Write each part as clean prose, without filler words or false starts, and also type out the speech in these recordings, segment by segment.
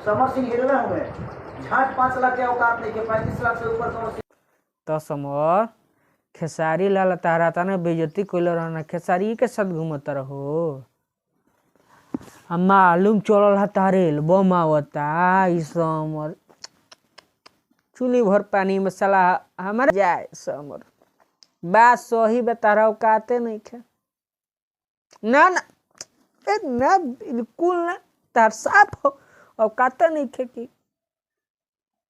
Samar Singh hero हो गए। झाट 5 लाख के औकात नहीं के, 35 लाख से ऊपर समर सिंह। तो समर खेसारी लाल तारा तना बेइज्जती कोइले रहना, खेसारी के साथ घूमत रहो। मालूम चलल है तारे एल्बम आवता ई समर, चुनी भर पानी में साला हमारे जाए समर। बात सही तारा औकाते नहीं खे ना ना ना बिल्कुल ना, तार साफ हो औकाते नहीं खे कि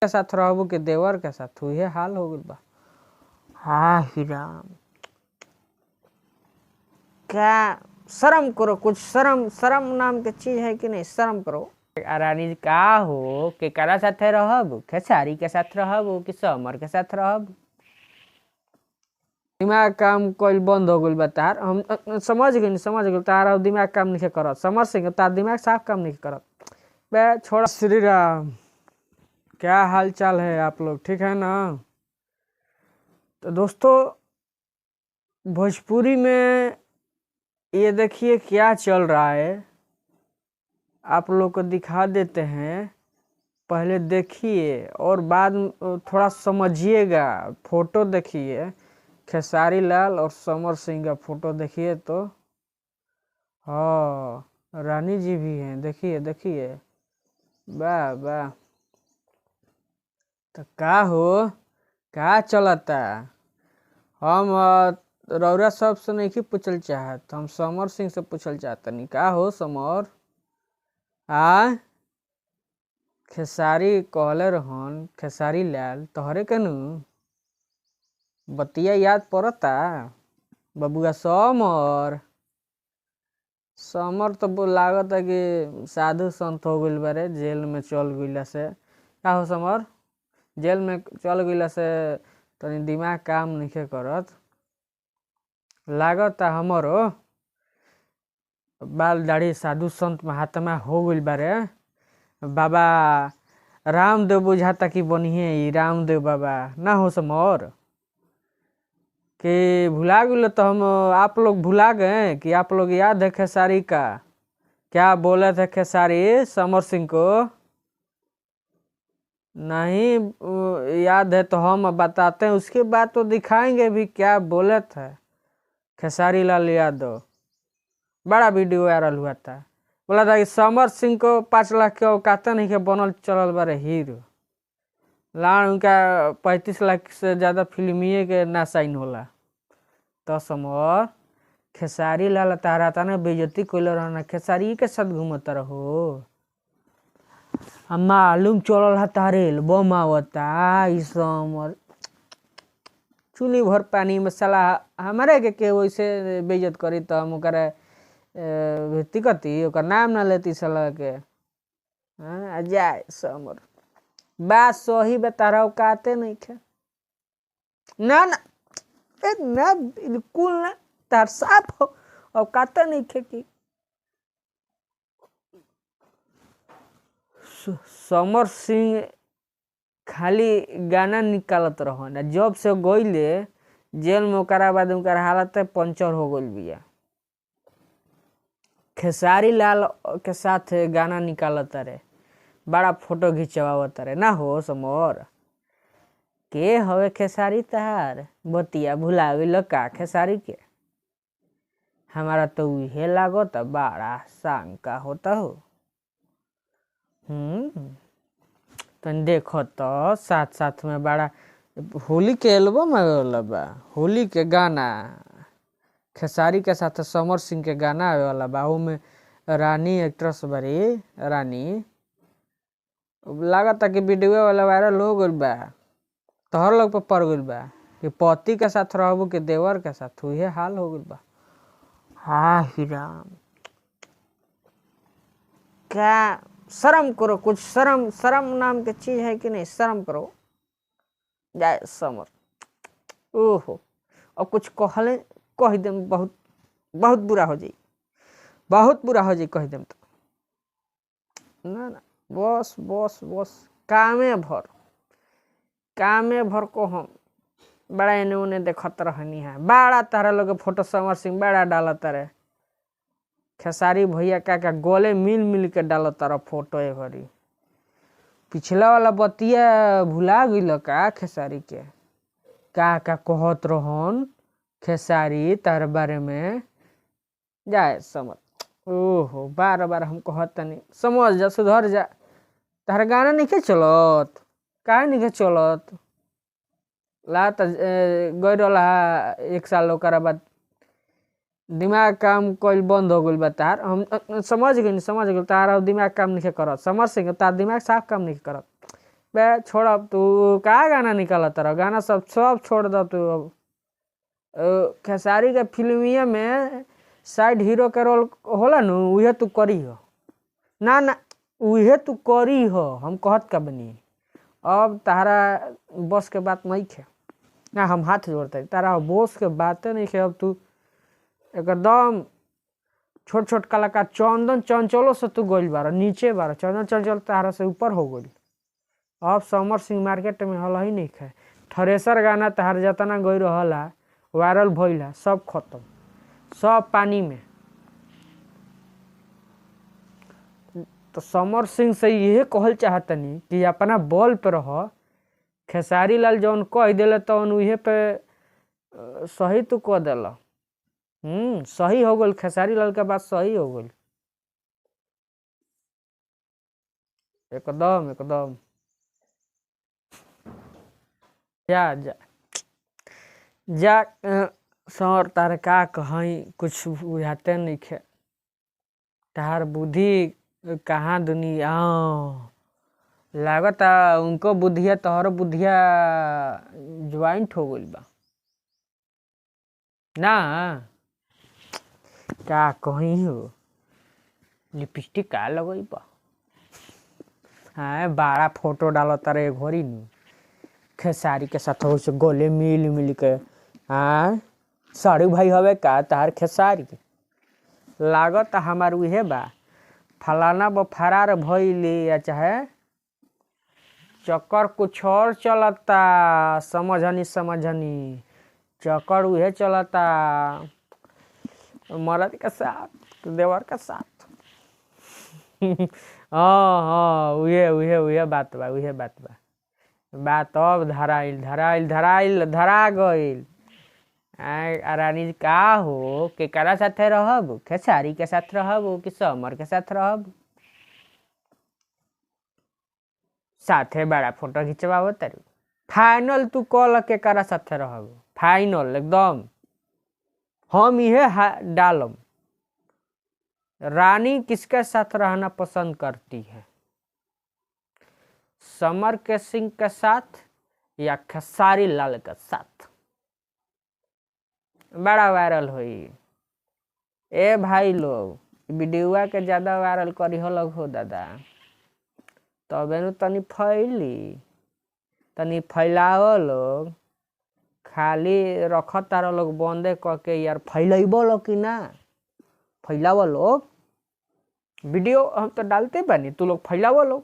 के साथ रहबो के देवर के साथ हुए हाल हो गइल बा। हाँ ही राम, क्या शर्म करो, कुछ शर्म शर्म नाम के चीज है कि नहीं, शर्म करो। रानी का हो के करा साथे रहब, खेसारी के साथ रहब कि समर के साथ रहब? दिमाग काम कोई बंद हो गइल बा तार, हम समझ गइल तार दिमाग काम नहीं करत। समर सिंह तार दिमाग साफ काम नहीं करत बे, छोड़ा। श्री राम, क्या हाल चाल है आप लोग, ठीक है ना? तो दोस्तों भोजपुरी में ये देखिए क्या चल रहा है, आप लोग को दिखा देते हैं, पहले देखिए और बाद थोड़ा समझिएगा। फोटो देखिए खेसारी लाल और समर सिंह का फोटो देखिए तो, हाँ रानी जी भी हैं, देखिए देखिए, वाह वाह। तो का हो का चलता, हम रौरा सब से नहीं पूछल चाहत, हम समर सिंह से पूछल चाहतनी। का हो समर, आ खेसारी कहले रहन खेसारी लाल तोहरे कनु बतिया याद पड़ता बबुआ समर? समर तो लागत है कि साधु संत हो गइल बारे, जेल में चल गइला से। का हो समर, जेल में चल गइला से तनी दिमाग काम नहीं करत लागत हमरो, बाल दाढ़ी साधु संत महात्मा हो गइल बारे। बाबा रामदेव बुझाता कि बनिए ही रामदेव बाबा ना हो समर कि भुला गए। तो हम आप लोग भुला गए कि आप लोग याद है खेसारी का क्या बोले थे खेसारी समर सिंह को? नहीं याद है तो हम बताते हैं, उसके बाद तो दिखाएंगे भी क्या बोले थे खेसारी लाल यादव। बड़ा वीडियो वायरल हुआ था, बोला था कि समर सिंह को 5 लाख के औकाते नहीं के बनल चलल बारे हीरो। लान उनका 35 लाख से ज़्यादा फिल्मिए के ना साइन होला। तो समर खेसारी लाल तारा तना बेइज्जती कोइले रहना, खेसारी के साथ घूमत रहो। मालूम चलल है तारे एल्बम आवता ई समर, चुनी भर पानी में साला हमारे के वैसे बेइज्जत करी तो हम ओकरा कती ओकर नाम ना लेती साला के। जाए समर, बात सही तारा औकाते नहीं खे ना ना ना बिल्कुल ना, तार साफ हो औकाते नहीं खे कि समर सिंह खाली गाना निकालत रहो ना, जब से गइले जेल में ओकरा बाद उनकर हालत पंचर हो गइल बिया। खेसारी लाल के साथ गाना निकालत रे, बड़ा फोटो खिंचवावत रे ना हो समर? के हवे खेसारी तहार बतिया भुला गइल का खेसारी के? हमारा तो उहे लागत बड़ा शंका होता हो। तन देखो तो साथ साथ में बड़ा होली के एल्बम आवे बा, होली के गाना खेसारी के साथ समर सिंह के गाना आवे वाला बा। में रानी एक्ट्रेस बारी, रानी लागत कि वीडियो वाला वायरल हो गइल बा, तोहर लोग पे पड़ गइल बा कि पति के साथ रहबो के देवर के साथ हुए हाल हो गइल बा। हाँ ही राम, क्या शर्म करो, कुछ शर्म शर्म नाम के चीज है कि नहीं, शर्म करो। जाए समर, ओहो और कुछ कहले कह दे, बहुत बहुत बुरा हो जाई, बहुत बुरा हो जाई कह देम तो। ना ना बस बस बस कामे भर को हम बड़ा एने उने देखत रहनी है। बड़ा तारा लोग फोटो समर सिंह बड़ा डालत रहे, खेसारी भैया का गोले मिल मिल के डालत तारा फोटो ए घड़ी। पिछला वाला बतिया भुला गइल का खेसारी के? का कहत रहन खेसारी तार बारे में? जाए समझ। ओहो, बार बार हम कहत नहीं, समझ जा, सुधर जा। तार गाना नहीं के चलत? काहे नहीं के चलत? ला त गई रहा 1 साल, ओकरा बाद दिमाग काम कइल बंद हो गइल बा तार। हम समझ गइल तार दिमाग काम नहीं करत। समर सिंह तार दिमाग साफ काम नहीं करत बे। छोड़ अब, तू का गाना निकालत रह? गाना सब छोड़ द तू अब। खेसारी के फिल्मिया में साइड हीरो के रोल होला नु, उहे तू करी हो ना उहे तू करी हो। हम कहत का बनी, अब तारा बस के बात नहीं खे ना। हम हाथ जोड़ते, तारा बस के बातें नहीं खे। अब तू एकदम छोट कलाकार चंदन चंचलो से तू गइल बार नीचे बार। चंदन चंचल तारा से ऊपर हो गइल। अब समर सिंह मार्केट में हल ही नहीं खे। थ्रेसर गाना तार जतना गई रहला वायरल भइला, सब खत्म, सब पानी में। तो समर सिंह से यही कहल चाहतनी कि अपना बॉल पे रह। खेसारी लाल जौन कह दिले तौन उहे पे सही तू कह दिल। सही हो गल। खेसारी लाल के बात सही हो गल एकदम। जा सर, तार का कहीं कुछ बुझाते नहीं खे। तार बुद्धि कहाँ दुनिया लागता उनको बुद्धिया तोहर बुद्धिया ज्वाइंट हो गइल बा ना। का कहीं हो लिपस्टिक का लगई बा? हाँ, बड़ा फोटो डालो तारे घोरी नु खेसारी के साथ हो से गोले मिल के। हाँ, साड़ू भाई हवे का तार खेसारी? लागत हमार उहे बा। फलाना वो फरार भइली या चाहे चक्कर कुछ और चलता। समझनी चक्कर उहे चलता मर्द के साथ, देवर के साथ। हाँ, उहे बात बा। बात अब धरा गइल। रानी का हो केकरा साथे रहब? खेसारी के साथ रहब कि समर के साथ रहब? साथे बड़ा फोटो खिंचवाओ तारू। फाइनल तू कल केकरा साथे रहब? फाइनल एकदम हम इहे डालम। रानी किसके साथ रहना पसंद करती है? समर के सिंह के साथ या खेसारी लाल के साथ? बड़ा वायरल हुई। ए भाई लोग वीडियोआ के ज्यादा वायरल करी हो लग हो दादा, तबे नु तनी फैलाओ लोग। खाली रख तारा लोग बंदे करके यार, फैलाइबो लो कि ना? फैलाओ लोग वीडियो, हम तो डालते बनी, तू लोग फैलाओ लोग।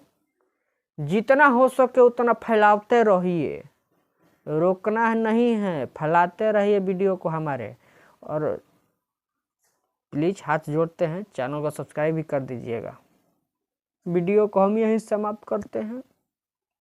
जितना हो सके उतना फैलाते रहिए, रोकना नहीं है, फैलाते रहिए वीडियो को हमारे। और प्लीज हाथ जोड़ते हैं, चैनल को सब्सक्राइब भी कर दीजिएगा। वीडियो को हम यहीं समाप्त करते हैं।